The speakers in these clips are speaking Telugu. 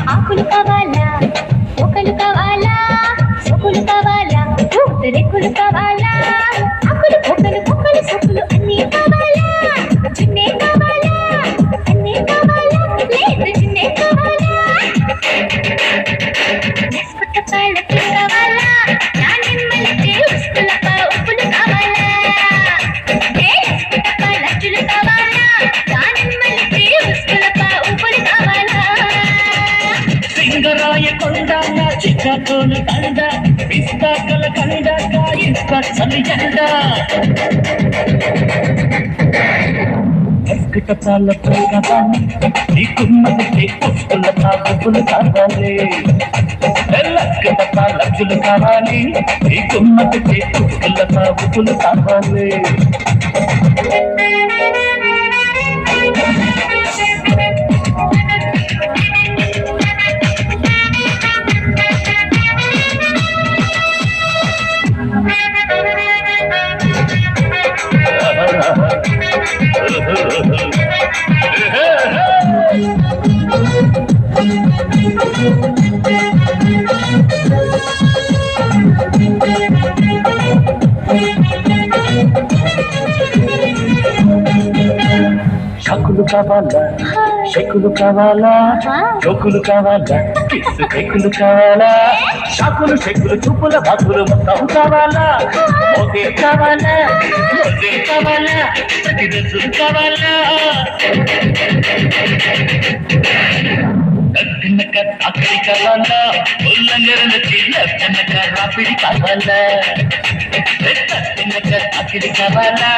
ఆకులు కావాలా ఒకలు కావాలా సొకులు కావాలా రేకులు కావాలా ఆకులు ఒకలు ఒకలు సొకులు అన్నీ కావాలా చిన్నే కావాలా అన్నీ కావాలా లేదు చిన్నే కావాలా పుట్టకాళ్ళకి కావాలా నా నిమ్మలకి ఉసుకులప ఉప్పులు కావాలా పుట్టకాళ్ళ అచ్చులు కావాలా నా నిమ్మలకి ఉసుకులప ఉప్పులు కావాలా సింగరాయ కొండ చిక్కతోలు దండ పిస్తాకల కండ కాయిస్త చలి జెండ అస్కట పాలతో కావాలి నీ కుమ్మకి పుష్పుల తాగులు కావాలి ఎల్లక్కట పాలజులు కావాలి నీ కుమ్మకి పుష్పుల తాగులు కావాలి షకులు కావాలా షకులు కావాలా జోకులు కావాలా కిస్ కేకులు కావాలా షకులు షకులు చూపుల బాకులు మొత్తం కావాలా మోగే కావాలా మోగే కావాలా ప్రతిదసులు కావాలా కట్టినక తాకడి కావాలా ఉల్లంఘన చిన్నక రాపిడి కావాలా కట్టినక తాకడి కావాలా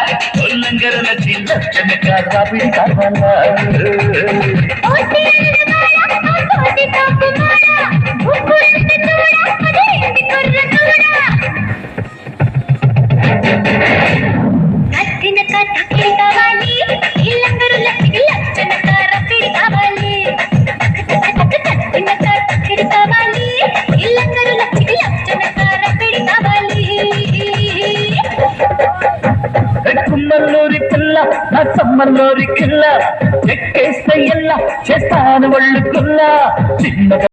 ఉల్లంఘన చిన్నక రాపిడి కావాలా కుమ్మల్లూరి పిల్ల నా సమ్మల్లూరి కిల్ల ఎక్కేస్తే ఎల్ల చేస్తాను ఒళ్ళు కుల్ల చిన్నగా